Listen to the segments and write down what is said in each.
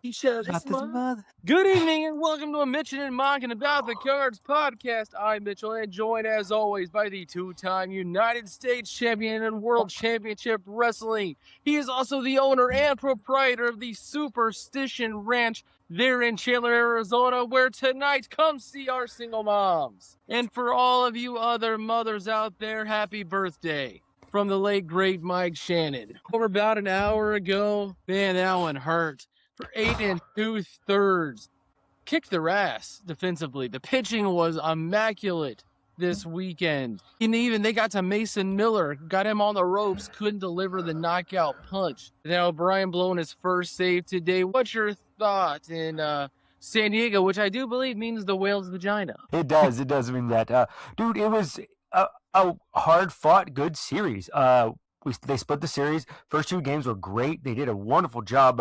About this mother. Good evening and welcome to a Mitch'nandMauck'n About the Cards podcast. I'm Mitchell and joined as always by the two-time United States champion and World Championship Wrestling. He is also the owner and proprietor of the Superstition Ranch there in Chandler, Arizona, where tonight come see our single moms. And for all of you other mothers out there, happy birthday. From the late, great Mike Shannon. Over about an hour ago, man, that one hurt. For 8 2/3. Kicked their ass defensively. The pitching was immaculate this weekend. And even they got to Mason Miller, got him on the ropes, couldn't deliver the knockout punch. Now Brian blowing his first save today. What's your thought in San Diego, which I do believe means the whale's vagina? It does mean that. Dude, it was a hard-fought, good series. They split the series. First two games were great. They did a wonderful job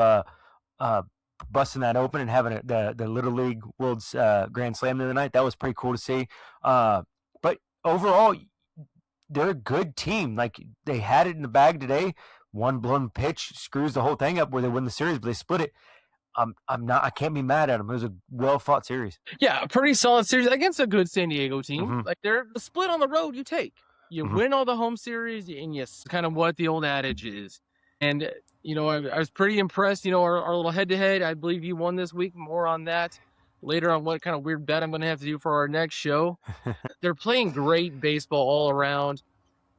busting that open and having the Little League World's Grand Slam the other night. That was pretty cool to see. But overall, they're a good team. Like, they had it in the bag today. One blown pitch screws the whole thing up where they win the series, but they split it. I can't be mad at them. It was a well-fought series. Yeah, a pretty solid series against a good San Diego team. Mm-hmm. Like, they're the split on the road you take. You win all the home series, and yes, kind of what the old adage is. And, you know, I was pretty impressed. You know, our little head-to-head, I believe you won this week. More on that later on what kind of weird bet I'm going to have to do for our next show. They're playing great baseball all around.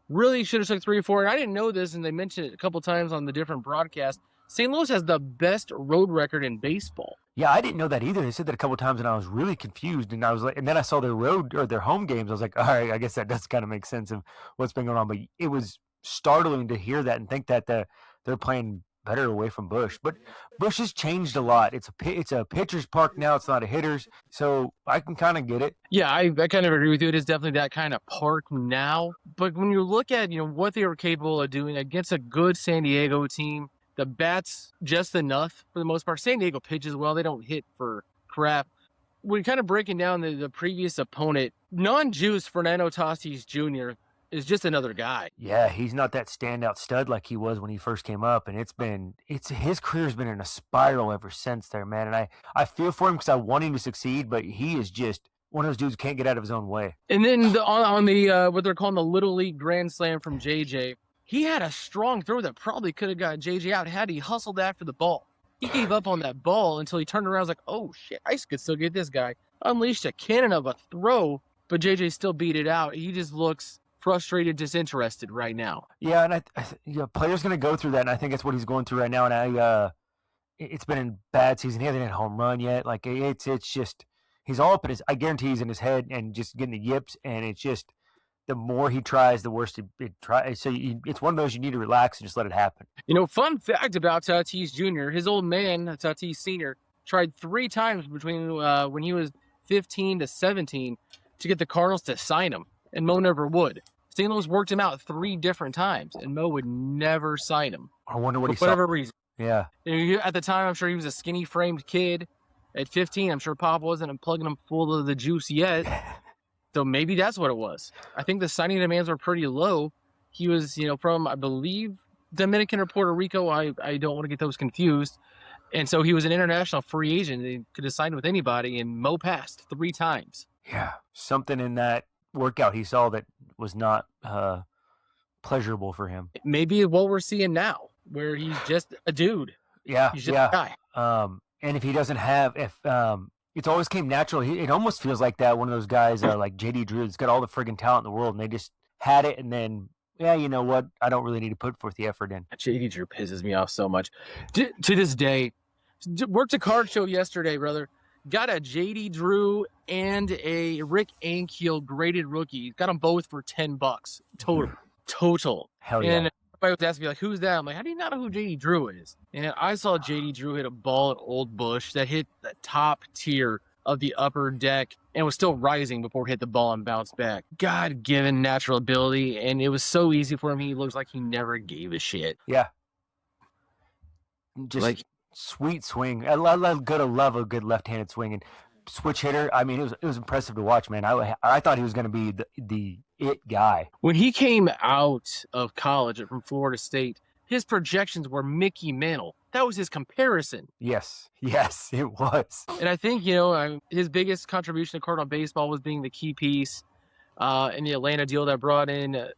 Really should have took 3 or 4. And I didn't know this, and they mentioned it a couple times on the different broadcasts. St. Louis has the best road record in baseball. Yeah, I didn't know that either. They said that a couple times, and I was really confused. And I was like, and then I saw their road or their home games. I was like, all right, I guess that does kind of make sense of what's been going on. But it was startling to hear that and think that they're playing better away from Busch. But Busch has changed a lot. It's a pitcher's park now. It's not a hitter's. So I can kind of get it. Yeah, I kind of agree with you. It is definitely that kind of park now. But when you look at, you know, what they were capable of doing against a good San Diego team, the bats just enough for the most part. San Diego pitches well. They don't hit for crap. When kind of breaking down the previous opponent, non-juice Fernando Tatis Jr. is just another guy. Yeah, he's not that standout stud like he was when he first came up, and his career's been in a spiral ever since there, man. And I feel for him because I want him to succeed, but he is just one of those dudes who can't get out of his own way. And then on the what they're calling the Little League Grand Slam from JJ, he had a strong throw that probably could have got JJ out had he hustled after the ball. He gave up on that ball until he turned around and was like, oh shit, I could still get this guy. Unleashed a cannon of a throw, but JJ still beat it out. He just looks frustrated, disinterested right now. Yeah, and player's going to go through that, and I think that's what he's going through right now. And it's been a bad season. He hasn't hit a home run yet. Like, it's just he's all up in his. I guarantee he's in his head and just getting the yips. And it's just the more he tries, the worse it tries. So it's one of those you need to relax and just let it happen. You know, fun fact about Tatis Jr. His old man, Tatis Sr., tried 3 times between when he was 15 to 17 to get the Cardinals to sign him, and Mo never would. St. Louis worked him out 3 different times, and Mo would never sign him. I wonder what he saw. For whatever reason. Yeah. At the time, I'm sure he was a skinny-framed kid. At 15, I'm sure Pop wasn't plugging him full of the juice yet. So maybe that's what it was. I think the signing demands were pretty low. He was, you know, from, I believe, Dominican or Puerto Rico. I don't want to get those confused. And so he was an international free agent. They could have signed with anybody, and Mo passed 3 times. Yeah. Something in that workout he saw that was not pleasurable for him. Maybe what we're seeing now, where he's just a dude. Yeah, he's just a guy. And if he doesn't have, it's always came natural. It almost feels like that one of those guys like JD Drew. It's got all the friggin' talent in the world, and they just had it, and then yeah, you know what? I don't really need to put forth the effort in. JD Drew pisses me off so much. To this day, worked a card show yesterday, brother. Got a JD Drew and a Rick Ankiel graded rookie. Got them both for $10 total. Hell yeah. And everybody was asking me, like, who's that? I'm like, how do you not know who JD Drew is? And I saw JD Drew hit a ball at Old Busch that hit the top tier of the upper deck and was still rising before it hit the ball and bounced back. God-given natural ability, and it was so easy for him. He looks like he never gave a shit. Yeah. Just like sweet swing. I love a good left-handed swing, and switch hitter. I mean, it was impressive to watch, man. I thought he was going to be the it guy. When he came out of college from Florida State, his projections were Mickey Mantle. that was his comparison. Yes, it was. And I think, his biggest contribution to Cardinal baseball was being the key piece in the Atlanta deal that brought in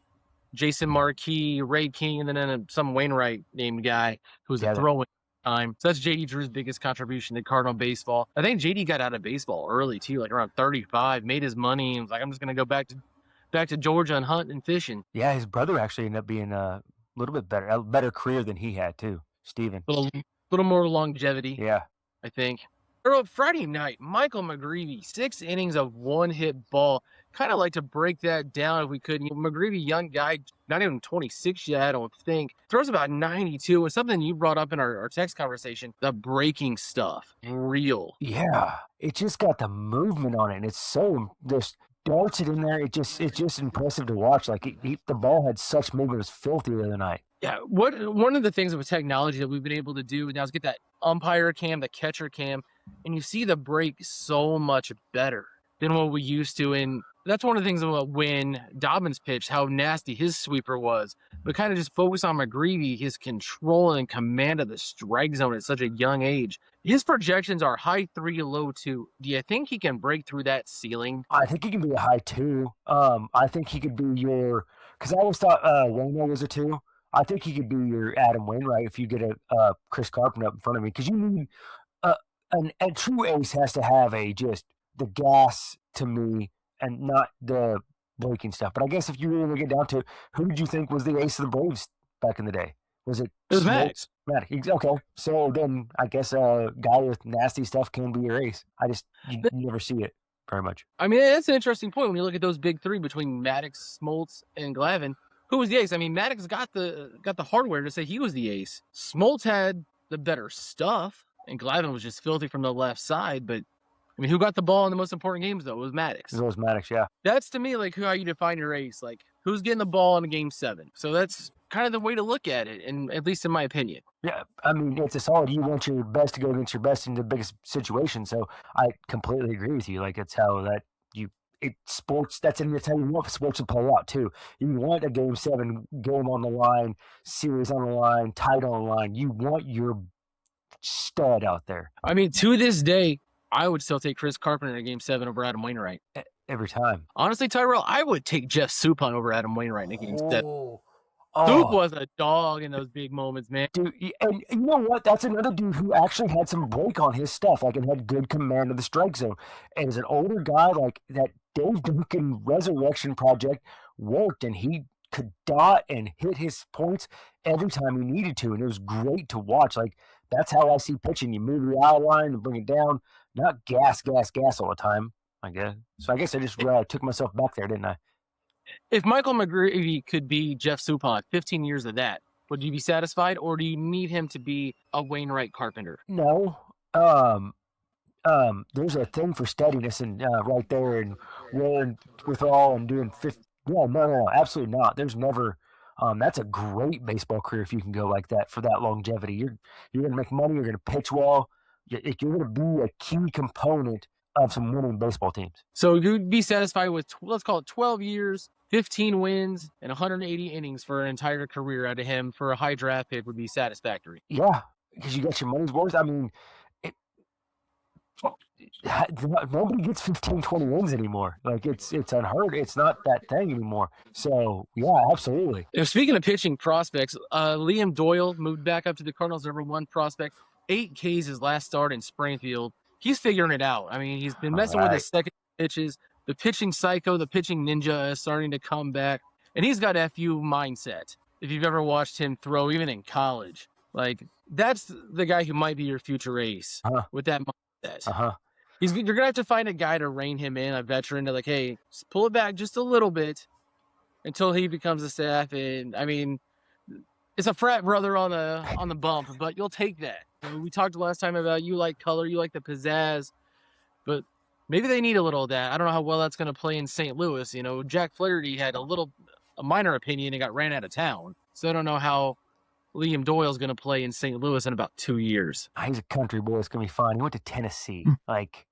Jason Marquis, Ray King, and then some Wainwright named guy who was a throw-in time. So that's JD Drew's biggest contribution to Cardinal baseball. I think JD got out of baseball early too, like around 35, made his money, and was like, I'm just gonna go back to Georgia and hunting and fishing. Yeah, his brother actually ended up being a little bit better, a better career than he had too, Steven. Little more longevity. Yeah. I think. Friday night, Michael McGreevy, 6 innings of one-hit ball. Kind of like to break that down if we could. McGreevy, young guy, not even 26 yet, I don't think. Throws about 92. And something you brought up in our text conversation, the breaking stuff. Real. Yeah. It just got the movement on it. And it's so just darts it in there. It's just impressive to watch. Like the ball had such movement. It was filthy the other night. Yeah. One of the things with technology that we've been able to do now is get that umpire cam, the catcher cam, and you see the break so much better than what we used to. And that's one of the things about when Dobbins pitched, how nasty his sweeper was. But kind of just focus on McGreevy, his control and command of the strike zone at such a young age. His projections are high 3, low 2. Do you think he can break through that ceiling? I think he can be a high 2. I think he could be because I always thought Wayno was a 2. I think he could be your Adam Wainwright if you get a Chris Carpenter up in front of me, because you need a true ace has to have the gas to me and not the breaking stuff. But I guess if you really get down to who did you think was the ace of the Braves back in the day? Was it? It was Maddox. Okay, so then I guess a guy with nasty stuff can be your ace. You never see it very much. I mean, that's an interesting point when you look at those big three between Maddox, Smoltz, and Glavine. Who was the ace? I mean, Maddox got the hardware to say he was the ace. Smoltz had the better stuff, and Glavine was just filthy from the left side. But I mean, who got the ball in the most important games though? It was Maddox. It was Maddox, yeah. That's to me like how you define your ace. Like who's getting the ball in a game 7. So that's kind of the way to look at it, and at least in my opinion. Yeah, I mean, it's a solid. You want your best to go against your best in the biggest situation. So I completely agree with you. Like it's how sports. That's how you want sports to play out too. You want a game 7 game on the line, series on the line, tight on the line. You want your stud out there. I mean, to this day, I would still take Chris Carpenter in a game 7 over Adam Wainwright every time. Honestly, Tyrell, I would take Jeff Suppan over Adam Wainwright in a game 7. Soup was a dog in those big moments, man. Dude, and you know what? That's another dude who actually had some break on his stuff, like, and had good command of the strike zone. And as an older guy, like, that Dave Duncan resurrection project worked, and he could dot and hit his points every time he needed to, and it was great to watch. Like, that's how I see pitching. You move the eye line and bring it down, not gas all the time, I guess. So I guess I just took myself back there, didn't I? If Michael McGreevy could be Jeff Suppan, 15 years of that, would you be satisfied, or do you need him to be a Wainwright Carpenter? No. There's a thing for steadiness and right there, and rolling withdrawal and doing fifth. No, absolutely not. There's never. That's a great baseball career if you can go like that for that longevity. You're going to make money. You're going to pitch well. You're going to be a key component of some winning baseball teams. So you'd be satisfied with, let's call it 12 years, 15 wins, and 180 innings for an entire career out of him for a high draft pick would be satisfactory. Yeah, because you got your money's worth. I mean, nobody gets 15, 20 wins anymore. Like, it's unheard. It's not that thing anymore. So, yeah, absolutely. Speaking of pitching prospects, Liam Doyle moved back up to the Cardinals' #1 prospect. 8 Ks his last start in Springfield. He's figuring it out. I mean, he's been messing with his second pitches. The pitching psycho, the pitching ninja is starting to come back. And he's got FU mindset. If you've ever watched him throw, even in college, like, that's the guy who might be your future ace with that mindset. You're going to have to find a guy to rein him in, a veteran, to like, hey, just pull it back just a little bit until he becomes a staff. And, I mean, it's a frat brother on the bump, but you'll take that. We talked last time about you like color, you like the pizzazz, but maybe they need a little of that. I don't know how well that's going to play in St. Louis. You know, Jack Flaherty had a minor opinion and got ran out of town. So I don't know how Liam Doyle's going to play in St. Louis in about 2 years. He's a country boy. It's going to be fun. He went to Tennessee. Like,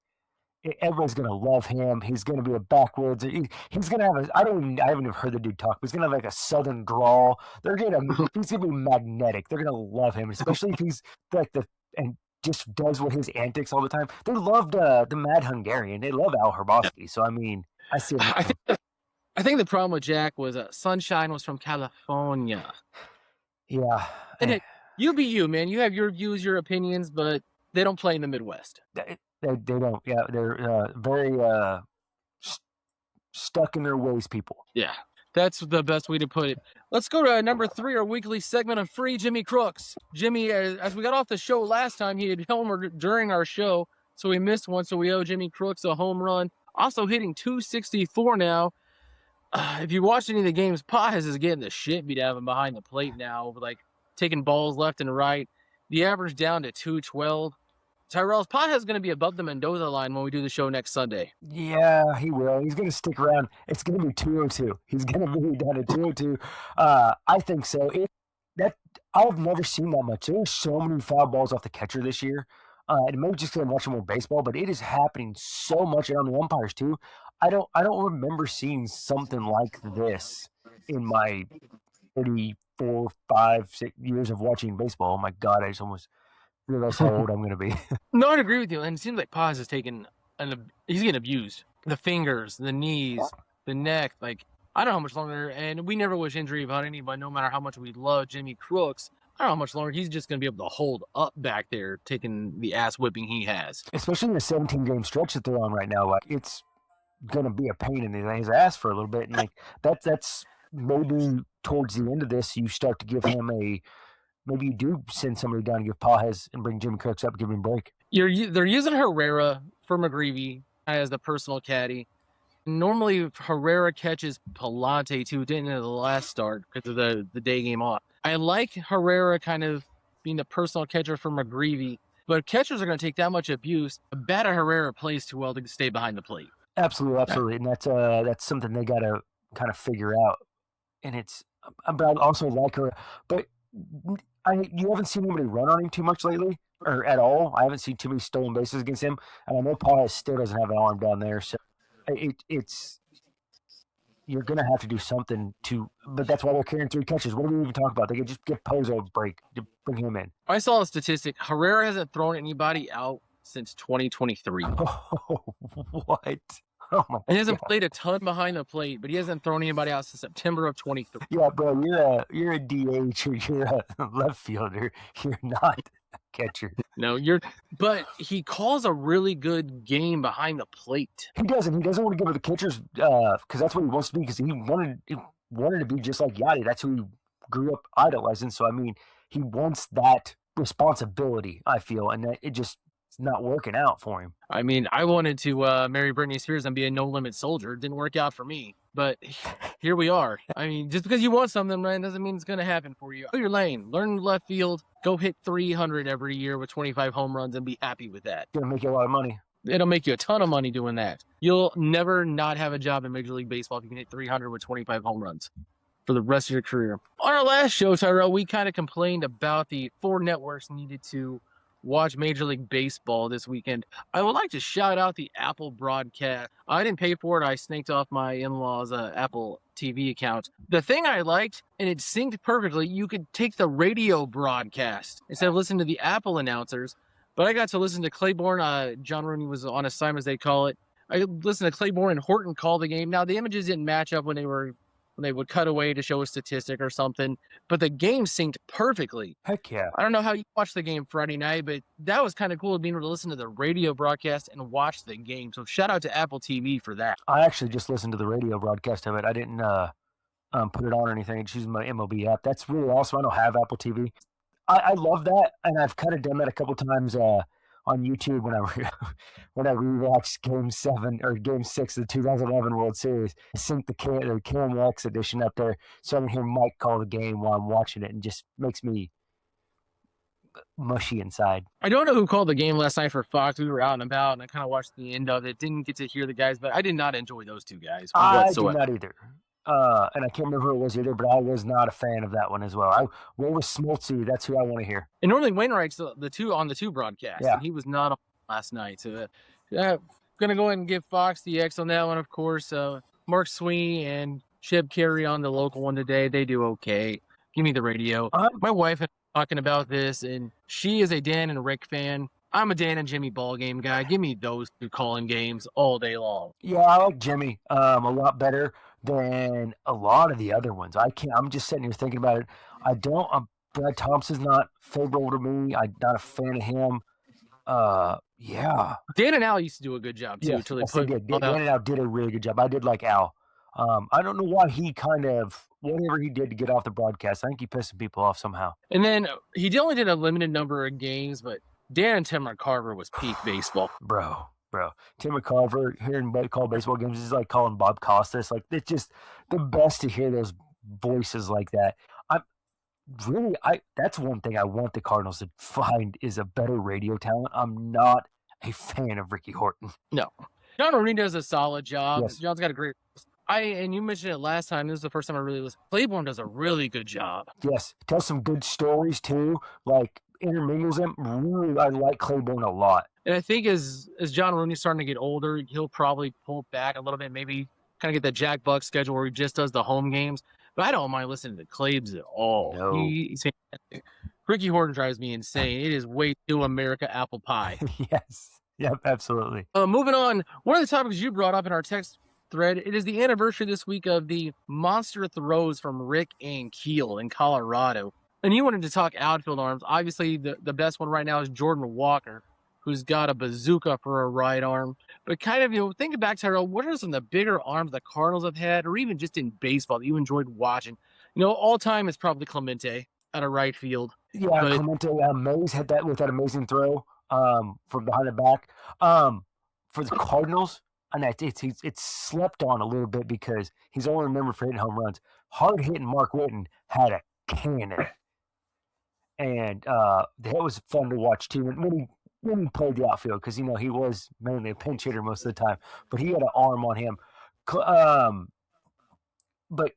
everybody's gonna love him. He's gonna be a backwoods. He's gonna have I haven't even heard the dude talk, but he's gonna have like a southern drawl. He's gonna be magnetic. They're gonna love him, especially if he's like and just does what his antics all the time. They loved the Mad Hungarian. They love Al Hrabosky. So I mean, I see him. I think the problem with Jack was Sunshine was from California. Yeah. And you be you, man. You have your views, your opinions, but they don't play in the Midwest. They don't. Yeah, they're very stuck in their ways, people. Yeah, that's the best way to put it. Let's go to number 3, our weekly segment of Free Jimmy Crooks. Jimmy, as we got off the show last time, he had homered during our show, so we missed one, so we owe Jimmy Crooks a home run. Also hitting .264 now. If you watch any of the games, Padres is getting the shit beat out of him behind the plate now, like taking balls left and right. The average down to .212. Tyrell's Padres is going to be above the Mendoza line when we do the show next Sunday. Yeah, he will. He's going to stick around. It's going to be 202. He's going to be down to 202. I think so. I've never seen that much. There's so many foul balls off the catcher this year. And maybe just because I'm watching more baseball, but it is happening so much on the umpires too. I don't remember seeing something like this in my 34, 5, 6 years of watching baseball. Oh my God, I just almost realized how old I'm going to be. No, I'd agree with you. And it seems like Paz is he's getting abused. The fingers, the knees, the neck. Like, I don't know how much longer, and we never wish injury about anybody, no matter how much we love Jimmy Crooks. I don't know how much longer he's just going to be able to hold up back there, taking the ass whipping he has. Especially in the 17-game stretch that they're on right now. Like, it's going to be a pain in his ass for a little bit. And like that's maybe towards the end of this, you start to give him maybe you do send somebody down to give Pages and bring Jimmy Crooks up, give him a break. They're using Herrera for McGreevy as the personal caddy. Normally, Herrera catches Palante too, didn't in the last start because of the day game off. I like Herrera kind of being the personal catcher for McGreevy, but catchers are going to take that much abuse. A bat of Herrera plays too well to stay behind the plate. Absolutely, and that's something they got to kind of figure out. And but I also like her, but you haven't seen anybody run on him too much lately, or at all. I haven't seen too many stolen bases against him, and I know Paul still doesn't have an arm down there, so it's you're gonna have to do something but that's why they're carrying 3 catches. What do we even talk about? They could just give Pozo a break to bring him in. I saw a statistic. Herrera hasn't thrown anybody out since 2023. Oh, what? Oh my! And he hasn't played a ton behind the plate, but he hasn't thrown anybody out since September of 23. Yeah, bro, you're a DH or you're a left fielder. You're not a catcher. No, but he calls a really good game behind the plate. He doesn't. He doesn't want to give it to the catchers because that's what he wants to be. Because he wanted to be just like Yachty. That's who he grew up idolizing. So I mean, he wants that responsibility. I feel, and that it's not working out for him. I mean, I wanted to marry Britney Spears and be a no-limit soldier. It didn't work out for me, but here we are. I mean, just because you want something, man, doesn't mean it's going to happen for you. Go your lane. Learn left field. Go hit 300 every year with 25 home runs and be happy with that. It's going to make you a lot of money. It'll make you a ton of money doing that. You'll never not have a job in Major League Baseball if you can hit 300 with 25 home runs for the rest of your career. On our last show, Tyrell, we kind of complained about the 4 networks needed to watch Major League Baseball this weekend. I would like to shout out the Apple broadcast. I didn't pay for it. I snaked off my in-laws' Apple TV account. The thing I liked, and it synced perfectly, you could take the radio broadcast instead of listening to the Apple announcers. But I got to listen to Claiborne. John Rooney was on assignment, as they call it. I listened to Claiborne and Horton call the game. Now, the images didn't match up when they would cut away to show a statistic or something, but the game synced perfectly. Heck yeah. I don't know how you watched the game Friday night, but that was kind of cool being able to listen to the radio broadcast and watch the game. So shout out to Apple TV for that. I actually just listened to the radio broadcast of it. I didn't put it on or anything. It's using my MLB app. That's really awesome. I don't have Apple TV. I love that, and I've kind of done that a couple times on YouTube when I rewatched Game 7 or Game 6 of the 2011 World Series. I synced the KMX edition up there so I can hear Mike call the game while I'm watching it, and just makes me mushy inside. I don't know who called the game last night for Fox. We were out and about, and I kind of watched the end of it. Didn't get to hear the guys, but I did not enjoy those 2 guys whatsoever. I did not either. And I can't remember who it was either, but I was not a fan of that one as well. Where was Smoltzy? That's who I want to hear. And normally Wainwright's the 2 broadcasts, and he was not on last night. So Gonna go ahead and give Fox the X on that one, of course. Mark Sweeney and Chip Carey on the local one today. They do okay. Give me the radio. My wife and I are talking about this, and she is a Dan and Rick fan. I'm a Dan and Jimmy ballgame guy. Give me those two calling games all day long. Yeah, I like Jimmy a lot better than a lot of the other ones. I'm just sitting here thinking about it. Brad Thompson's not favorable to me. I'm not a fan of him. Yeah. Dan and Al used to do a good job too. Yes, Till they yes, put they did. Dan and Al did a really good job. I did like Al. I don't know why he whatever he did to get off the broadcast, I think he pissed some people off somehow. And then he only did a limited number of games, but Dan and Tim McCarver was peak baseball. Bro. Tim McCarver hearing call baseball games is like calling Bob Costas. Like, it's just the best to hear those voices like that. That's one thing I want the Cardinals to find is a better radio talent. I'm not a fan of Ricky Horton. No. John Rooney does a solid job. Yes. John's got a great. And you mentioned it last time. This is the first time I really listened. Claiborne does a really good job. Yes, tells some good stories too. Like, intermingles them. Really, I like Claiborne a lot. And I think as John Rooney's starting to get older, he'll probably pull back a little bit. Maybe kind of get that Jack Buck schedule where he just does the home games. But I don't mind listening to Claibs at all. No. He's fantastic. Ricky Horton drives me insane. It is way too America apple pie. Yes. Yep, absolutely. Moving on, one of the topics you brought up in our text thread, it is the anniversary this week of the monster throws from Rick Ankiel in Colorado. And you wanted to talk outfield arms. Obviously, the best one right now is Jordan Walker, who's got a bazooka for a right arm. But kind of, thinking back, Tyrell, what are some of the bigger arms the Cardinals have had, or even just in baseball that you enjoyed watching? All time is probably Clemente out of right field. Yeah, but Clemente, Mays had that with that amazing throw from behind the back. For the Cardinals, and it's slept on a little bit because he's only remembered for hitting home runs. Hard hitting Mark Whitten had a cannon. And that was fun to watch too. When he played the outfield, because he was mainly a pinch hitter most of the time, but he had an arm on him. But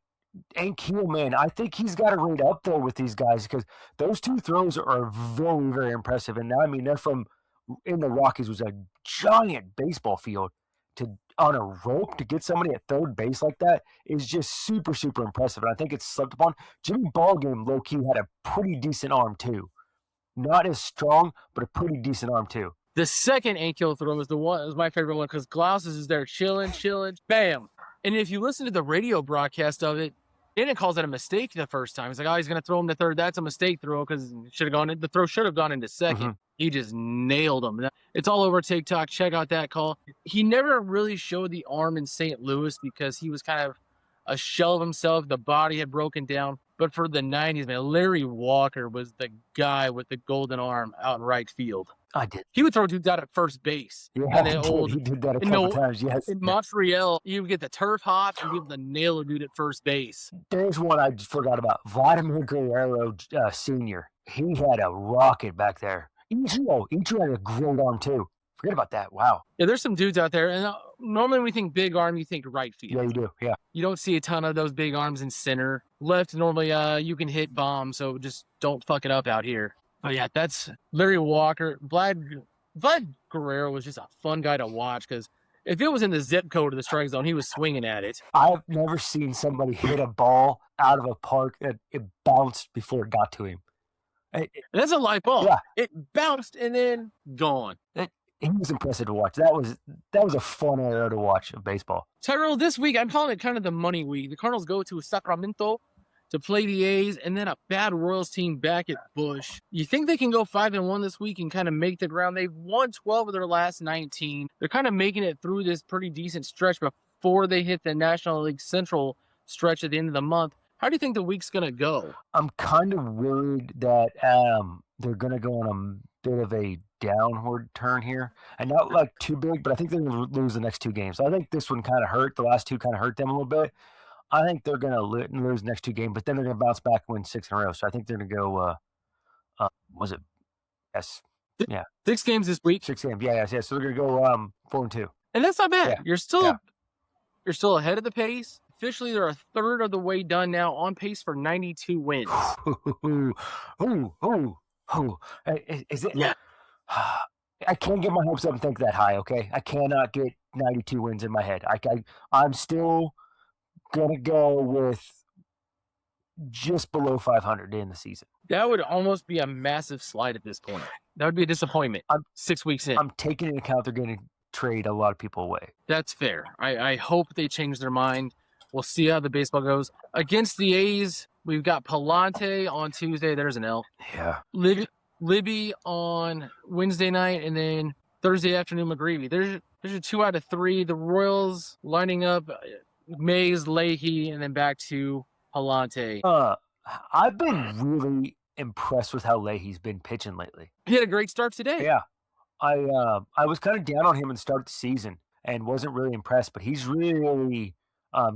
Ankiel, man, I think he's got to rate up there with these guys because those two throws are very, very impressive. And now, they're from in the Rockies was a giant baseball field. On a rope to get somebody at third base like that is just super, super impressive. And I think it's slept upon. Jimmy Ballgame, low-key, had a pretty decent arm, too. Not as strong, but a pretty decent arm, too. The second Ankiel throw was my favorite one because Glauses is there chilling, bam. And if you listen to the radio broadcast of it, Dana calls it a mistake the first time. He's like, he's going to throw him to third. That's a mistake throw because the throw should have gone into second. Mm-hmm. He just nailed him. It's all over TikTok. Check out that call. He never really showed the arm in St. Louis because he was kind of a shell of himself. The body had broken down. But for the 90s, man, Larry Walker was the guy with the golden arm out in right field. I did. He would throw dudes out at first base. Yeah, he did that a couple times, yes. In Montreal, you would get the turf hop and be able to nail a dude at first base. There's one I just forgot about. Vladimir Guerrero Sr. He had a rocket back there. Ichiro had a great arm, too. Forget about that. Wow. Yeah, there's some dudes out there. And normally when we think big arm, you think right field. Yeah, you do. Yeah. You don't see a ton of those big arms in center. Left, normally you can hit bombs, so just don't fuck it up out here. But yeah, that's Larry Walker. Vlad Guerrero was just a fun guy to watch because if it was in the zip code of the strike zone, he was swinging at it. I've never seen somebody hit a ball out of a park that it bounced before it got to him. That's a light ball. Yeah. It bounced and then gone. He was impressive to watch. That was a fun era to watch of baseball. Tyrell, this week, I'm calling it kind of the money week. The Cardinals go to Sacramento to play the A's and then a bad Royals team back at Busch. You think they can go 5-1 this week and kind of make the ground? They've won 12 of their last 19. They're kind of making it through this pretty decent stretch before they hit the National League Central stretch at the end of the month. How do you think the week's going to go? I'm kind of worried that they're going to go on a bit of a downward turn here. And not like too big, but I think they're going to lose the next two games. So I think this one kind of hurt. The last two kind of hurt them a little bit. I think they're going to lose the next two games, but then they're going to bounce back and win 6 in a row. So I think they're going to go, was it? Yes. Yeah. 6 games this week? 6 games. Yeah. So they're going to go 4-2. And that's not bad. Yeah. You're still ahead of the pace. Officially, they're a third of the way done now, on pace for 92 wins. Is it? Yeah. I can't get my hopes up and think that high. Okay, I cannot get 92 wins in my head. I'm still gonna go with just below 500 in the season. That would almost be a massive slide at this point. That would be a disappointment. 6 weeks in. I'm taking into account they're going to trade a lot of people away. That's fair. I hope they change their mind. We'll see how the baseball goes. Against the A's, we've got Palante on Tuesday. There's an L. Yeah. Libby on Wednesday night, and then Thursday afternoon, McGreevy. There's a 2 out of 3. The Royals lining up Mays, Leahy, and then back to Palante. I've been really impressed with how Leahy's been pitching lately. He had a great start today. Yeah. I was kind of down on him at the start of the season and wasn't really impressed, but he's really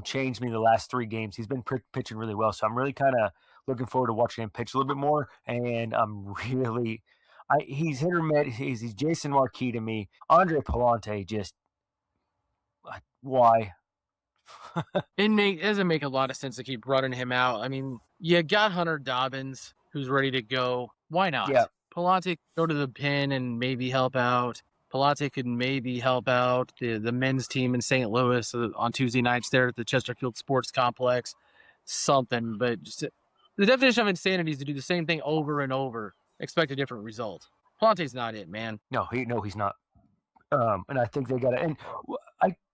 changed me the last 3 games. He's been pitching really well, so I'm really kind of looking forward to watching him pitch a little bit more. And I'm really, he's hit or miss. He's Jason Marquis to me. Andre Palante, just why? It doesn't make a lot of sense to keep running him out. I mean, you got Hunter Dobbins who's ready to go. Why not? Yeah. Palante could go to the pen and maybe help out. Palante could maybe help out the men's team in St. Louis on Tuesday nights there at the Chesterfield Sports Complex. Something, but just the definition of insanity is to do the same thing over and over, expect a different result. Palante's not it, man. No, he's not. And I think they got to. And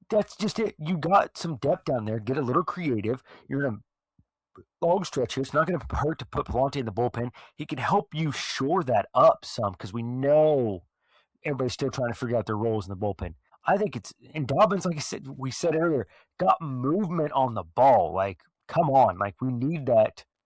that's just it. You got some depth down there. Get a little creative. You're in a long stretch here. It's not going to hurt to put Palante in the bullpen. He can help you shore that up some because we know everybody's still trying to figure out their roles in the bullpen. I think it's and Dobbins, like I said, we said earlier, got movement on the ball. Like, come on, like we need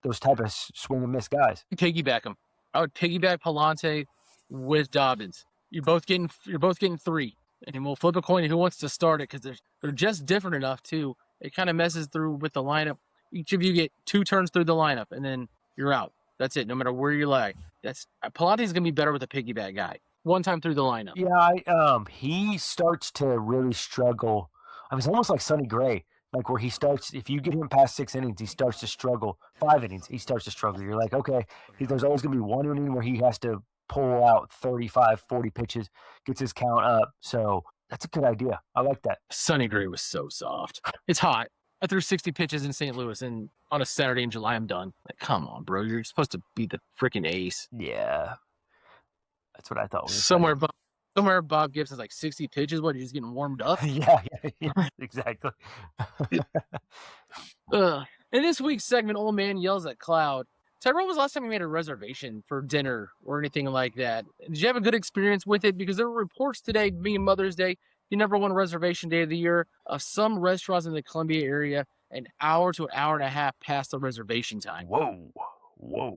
those type of swing and miss guys. Piggyback him. I would piggyback Palante with Dobbins. You're both getting 3, and we'll flip a coin who wants to start it because they're just different enough too. It kind of messes through with the lineup. Each of you get 2 turns through the lineup, and then you're out. That's it. No matter where you lie, Palante's gonna be better with a piggyback guy. 1 time through the lineup. Yeah, he starts to really struggle. I mean, it's almost like Sonny Gray, like where he starts. If you get him past 6 innings, he starts to struggle. 5 innings, he starts to struggle. You're like, okay, there's always gonna be 1 inning where he has to pull out 35, 40 pitches, gets his count up. So that's a good idea. I like that. Sonny Gray was so soft. It's hot. I threw 60 pitches in St. Louis, and on a Saturday in July, I'm done. Like, come on, bro. You're supposed to be the freaking ace. Yeah. That's what I thought. Somewhere Bob Gibson's like 60 pitches. What, he's getting warmed up? yeah, exactly. In this week's segment, Old Man Yells at Cloud. Tyrone, was the last time you made a reservation for dinner or anything like that? Did you have a good experience with it? Because there were reports today, being Mother's Day, the #1 reservation day of the year, of some restaurants in the Columbia area an hour to an hour and a half past the reservation time. Whoa.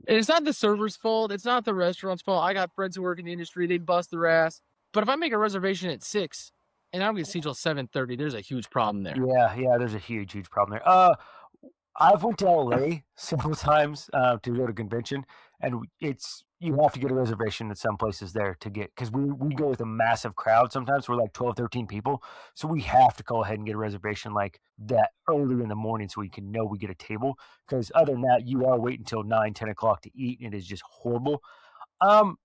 And it's not the server's fault. It's not the restaurant's fault. I got friends who work in the industry. They bust their ass. But if I make a reservation at 6 and I don't get to see till 7:30, there's a huge problem there. Yeah, there's a huge problem there. I've went to LA several times to go to convention, and you have to get a reservation at some places there to get, because we go with a massive crowd sometimes. We're like 12, 13 people, so we have to go ahead and get a reservation like that early in the morning so we can know we get a table, because other than that, you are waiting until 9, 10 o'clock to eat, and it is just horrible. Other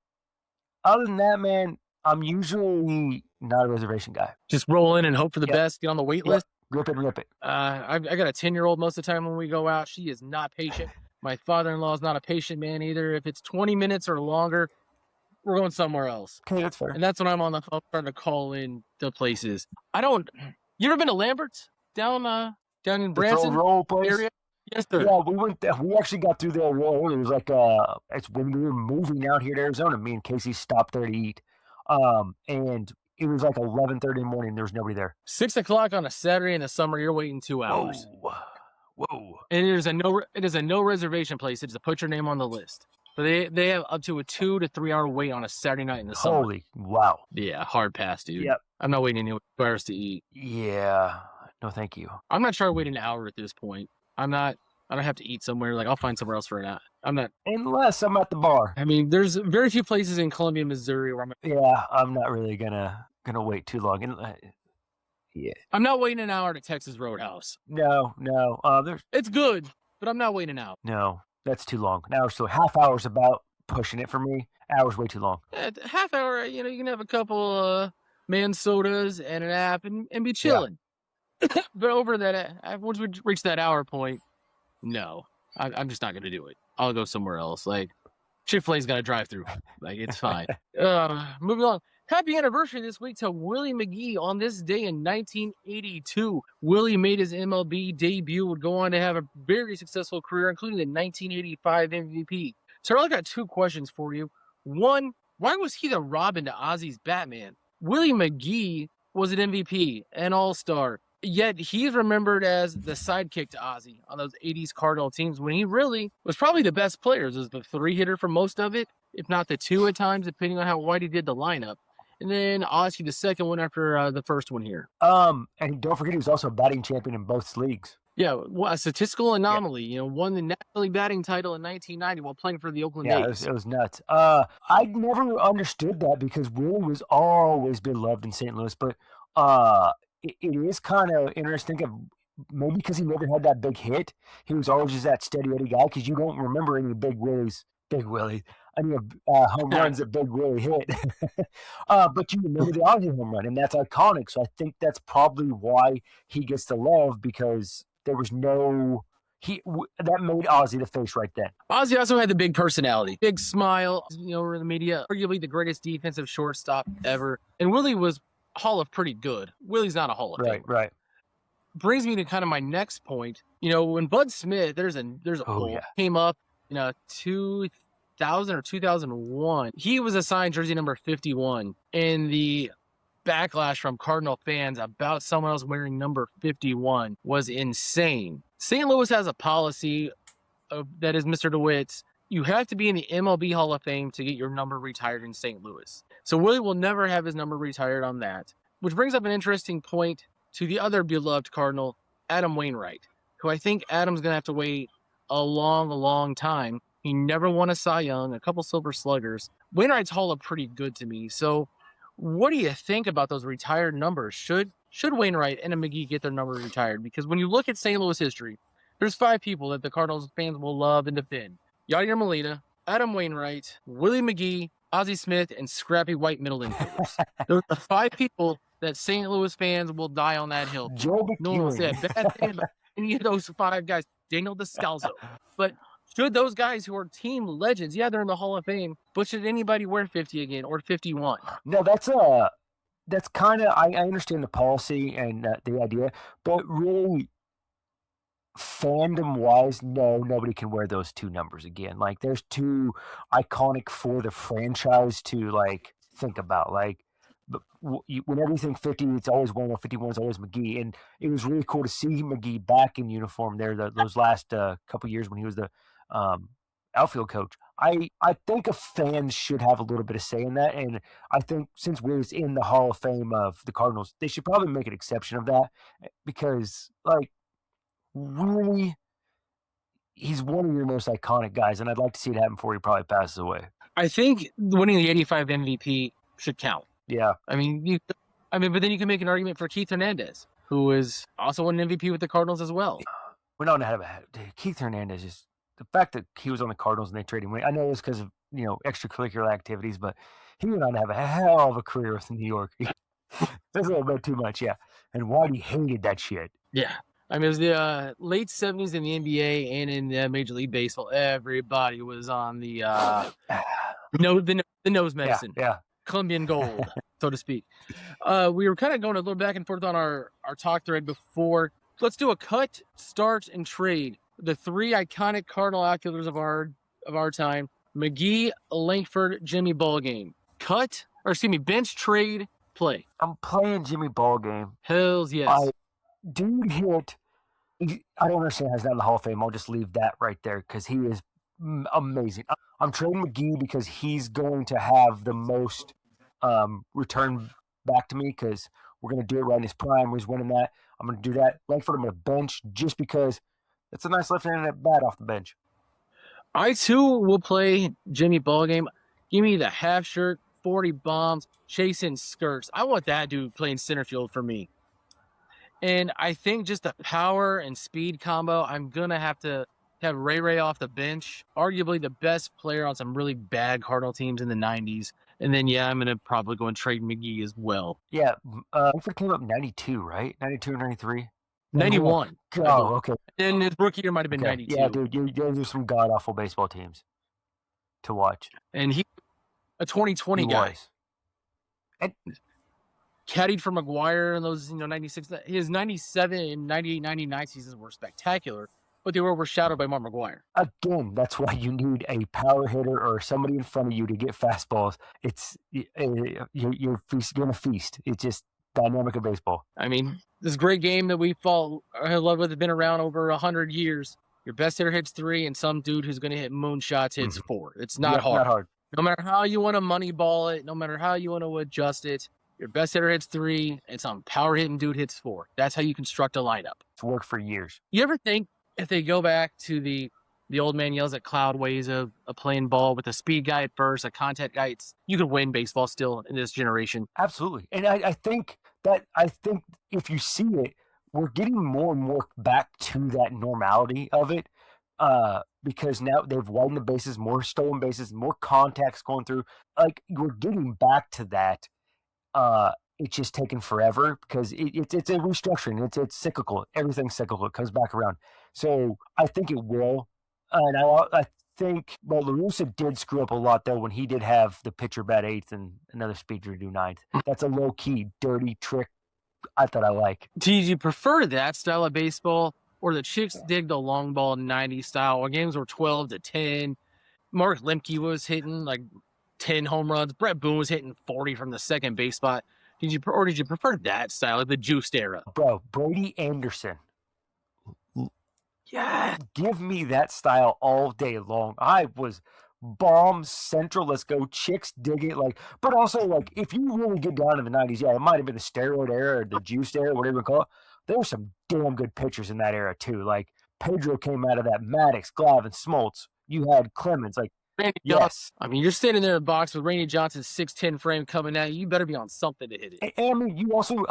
than that, man, I'm usually not a reservation guy. Just roll in and hope for the best, get on the wait list. Rip it. I got a 10-year-old most of the time when we go out. She is not patient. My father-in-law is not a patient man either. If it's 20 minutes or longer, we're going somewhere else. Okay, that's fair. And that's when I'm on the phone trying to call in the places. You ever been to Lambert's down in Branson area? Yes, sir. Yeah, we went there. We actually got through there. It was like it's when we were moving out here to Arizona. Me and Casey stopped there to eat. And it was like 11:30 in the morning. There was nobody there. 6 o'clock on a Saturday in the summer. You're waiting 2 hours. Whoa. And it is a no reservation place. It's to put your name on the list. So they have up to a 2 to 3 hour wait on a Saturday night in the summer. Holy wow. Yeah, hard pass, dude. Yep. I'm not waiting any hours to eat. Yeah. No, thank you. I'm not trying to wait an hour at this point. I don't have to eat somewhere. Like, I'll find somewhere else for an hour. I'm not. Unless I'm at the bar. I mean, there's very few places in Columbia, Missouri where I'm not really gonna wait too long. Yeah. I'm not waiting an hour to Texas Roadhouse. No. There's. It's good, but I'm not waiting an hour. No, that's too long. An hour, so half hour's about pushing it for me. Hour's way too long. Half hour, you can have a couple man sodas and an app and be chilling. Yeah. But over that, once we reach that hour point, no, I'm just not going to do it. I'll go somewhere else. Like, Chick-fil-A's got to drive through. Like, it's fine. Moving on. Happy anniversary this week to Willie McGee. On this day in 1982, Willie made his MLB debut, would go on to have a very successful career, including the 1985 MVP. So I got two questions for you. One, why was he the Robin to Ozzy's Batman? Willie McGee was an MVP, an all-star, yet he's remembered as the sidekick to Ozzy on those 80s Cardinal teams when he really was probably the best player. He was the 3-hitter for most of it, if not the 2 at times, depending on how wide he did the lineup. And then Ozzy, the second one after the first one here. And don't forget, he was also a batting champion in both leagues. Yeah, well, a statistical anomaly. Yeah. Won the National League batting title in 1990 while playing for the Oakland A's. It was nuts. I never understood that because Willie was always beloved in St. Louis, but it is kind of interesting. Maybe because he never had that big hit, he was always just that steady Eddie guy. Because you don't remember any Big Willie. I mean, home runs that Big Willie hit. But you remember the Ozzy home run, and that's iconic. So I think that's probably why he gets the love, because there was no that made Ozzy the face right then. Ozzy also had the big personality, big smile. In the media, arguably the greatest defensive shortstop ever, and Willie was Hall of Pretty Good. Willie's not a Hall of Famer. Right. Brings me to kind of my next point. When Bud Smith, there's a poll came up, 2000 or 2001. He was assigned jersey number 51, and the backlash from Cardinal fans about someone else wearing number 51 was insane. St. Louis has a policy that is Mr. DeWitt's. You have to be in the MLB Hall of Fame to get your number retired in St. Louis. So Willie will never have his number retired on that, which brings up an interesting point to the other beloved Cardinal, Adam Wainwright, who I think Adam's going to have to wait a long time. He never won a Cy Young, a couple Silver Sluggers. Wainwright's Hall of Pretty Good to me. So what do you think about those retired numbers? Should Wainwright and a McGee get their number retired? Because when you look at St. Louis history, there's 5 people that the Cardinals fans will love and defend. Yadier Molina, Adam Wainwright, Willie McGee, Ozzie Smith, and scrappy white middle infielders. Those are the 5 people that St. Louis fans will die on that hill. No one will say a bad thing about any of those 5 guys. Daniel Descalzo. But should those guys who are team legends, they're in the Hall of Fame, but should anybody wear 50 again or 51? No, that's kind of, I understand the policy and the idea, but really, fandom-wise, no, nobody can wear those 2 numbers again. Like, there's too iconic for the franchise to, think about. But whenever you think 50, it's always one, 51 is always McGee. And it was really cool to see McGee back in uniform there those last couple years when he was the outfield coach. I think fans should have a little bit of say in that. And I think since Willie's in the Hall of Fame of the Cardinals, they should probably make an exception of that, because, really, he's one of your most iconic guys, and I'd like to see it happen before he probably passes away. I think winning the 85 MVP should count. Yeah. But then you can make an argument for Keith Hernandez, who is also an MVP with the Cardinals as well. We don't have Keith Hernandez. Just the fact that he was on the Cardinals and they traded him away. I know it was because of extracurricular activities, but he went on to have a hell of a career with New York. That's a little bit too much, yeah. And Whitey hated that shit. Yeah. It was the late 70s in the NBA and in Major League Baseball. Everybody was on the nose medicine. Yeah. Colombian gold, so to speak. We were kind of going a little back and forth on our talk thread before. Let's do a cut, start, and trade. The 3 iconic Cardinal outfielders of our time: McGee, Langford, Jimmy Ballgame. Bench, trade, play. I'm playing Jimmy Ballgame. Hells yes. Dude hit. I don't understand how he's not in the Hall of Fame. I'll just leave that right there because he is amazing. I'm trading McGee because he's going to have the most return back to me, because we're going to do it right in his prime. He's winning that. I'm going to do that. Langford, I'm going to bench just because it's a nice left-handed bat off the bench. I, too, will play Jimmy Ballgame. Give me the half shirt, 40 bombs, chasing skirts. I want that dude playing center field for me. And I think just the power and speed combo, I'm going to have to have Ray off the bench, arguably the best player on some really bad Cardinal teams in the 90s. And then, I'm going to probably go and trade McGee as well. Yeah, Langford came up 92, right? 92 or 93? 91. Oh, okay. And his rookie year might have been 92. Yeah, dude, those are some god-awful baseball teams to watch. And he a 2020 guy. Was. And caddied for McGuire in those, 96. His 97 and 98, 99 seasons were spectacular, but they were overshadowed by Mark McGuire. Again, that's why you need a power hitter or somebody in front of you to get fastballs. It's you're going to feast. It's just dynamic of baseball. I mean, this great game that we love with has been around over 100 years. Your best hitter hits 3, and some dude who's going to hit moonshots hits 4. It's not hard. Not hard. No matter how you want to moneyball it, no matter how you want to adjust it, your best hitter hits 3, and some power hitting dude hits 4. That's how you construct a lineup. It's worked for years. You ever think if they go back to the old man yells at cloud ways of playing ball with a speed guy at first, a contact guy, you could win baseball still in this generation? Absolutely. And I think if you see it, we're getting more and more back to that normality of it. Because now they've widened the bases, more stolen bases, more contacts going through. Like, we're getting back to that. It's just taken forever because it's a restructuring. It's cyclical. Everything's cyclical. It comes back around. So I think it will. And I think, La Russa did screw up a lot, though, when he did have the pitcher bat 8th and another speedster do 9th. That's a low-key, dirty trick I thought I like. Do you prefer that style of baseball? Or the chicks dig the long ball 90 style, where games were 12-10. Mark Lemke was hitting like 10 home runs. Brett Boone was hitting 40 from the second base spot. Did you prefer that style, like the juiced era? Bro, Brady Anderson. Yeah. Give me that style all day long. I was bomb central. Let's go. Chicks dig it. But also, if you really get down in the 90s, it might have been the steroid era or the juiced era, whatever you call it. There were some damn good pitchers in that era, too. Pedro came out of that. Maddox, Glavine, Smoltz. You had Clemens. Randy Johnson. I mean, you're standing there in the box with Randy Johnson's 6'10" frame coming at you. You better be on something to hit it. And I mean, you also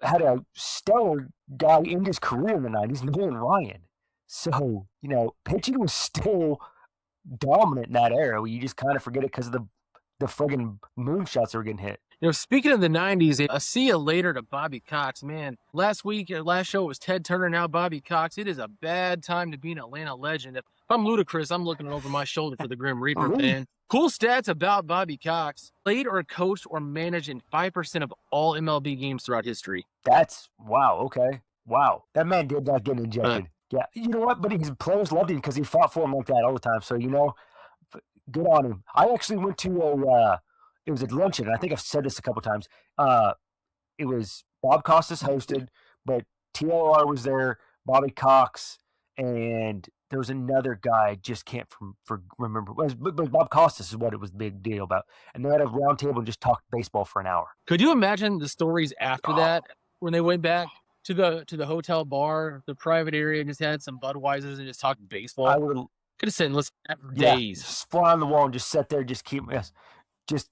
had a stellar guy in his career in the 90s, Nolan Ryan. So, pitching was still dominant in that era. You just kind of forget it because of the friggin' moonshots that were getting hit. Speaking of the 90s, a see you later to Bobby Cox, man. Last show, it was Ted Turner, now Bobby Cox. It is a bad time to be an Atlanta legend. If I'm Ludacris, I'm looking over my shoulder for the Grim Reaper, man. Cool stats about Bobby Cox. Played or coached or managed in 5% of all MLB games throughout history. That's, wow, okay. Wow. That man did not get injected. Yeah, you know what? But his players loved him because he fought for him like that all the time. So, good on him. I actually went to it was at luncheon, and I think I've said this a couple times. It was Bob Costas hosted, but TLR was there, Bobby Cox, and there was another guy I just can't remember. But Bob Costas is what it was a big deal about. And they had a round table and just talked baseball for an hour. Could you imagine the stories after that when they went back to the hotel bar, the private area, and just had some Budweisers and just talked baseball? I would could have sat and listened for days. Just fly on the wall and just sit there, just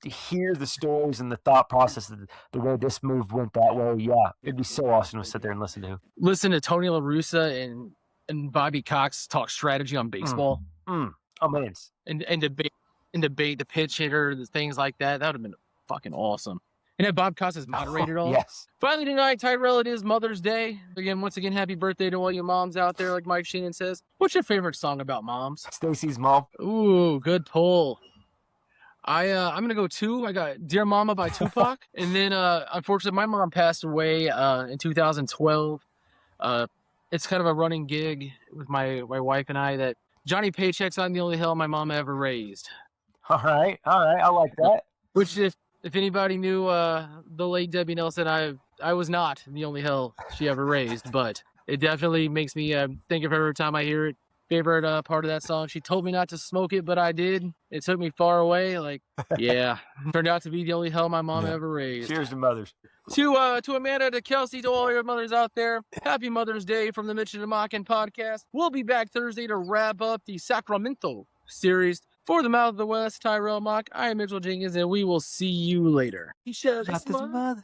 hear the stories and the thought process of the way this move went that way. Yeah, it'd be so awesome to sit there and listen to. Listen to Tony La Russa and Bobby Cox talk strategy on baseball. Oh man, and debate the pitch hitter, the things like that. That would have been fucking awesome. And have Bob Costas moderated all. Yes. Finally tonight, Tyrell, it is Mother's Day. Once again, happy birthday to all you moms out there, like Mike Shannon says. What's your favorite song about moms? Stacy's mom. Ooh, good pull. I'm gonna go 2. I got "Dear Mama" by Tupac, and then unfortunately my mom passed away in 2012. It's kind of a running gig with my wife and I that Johnny Paycheck's not the only hell my mom ever raised. All right, I like that. Which if anybody knew the late Debbie Nelson, I was not the only hell she ever raised, but it definitely makes me think of her every time I hear it. Favorite part of that song, she told me not to smoke it, but I did. It took me far away. Yeah, turned out to be the only hell my mom ever raised. Cheers to mothers. To Amanda, to Kelsey, to all your mothers out there, happy Mother's Day from the Mitch'nandMauck'n podcast. We'll be back Thursday to wrap up the Sacramento series. For the Mouth of the West, Tyrell Mock, I am Mitchell Jenkins, and we will see you later. He shows his mother.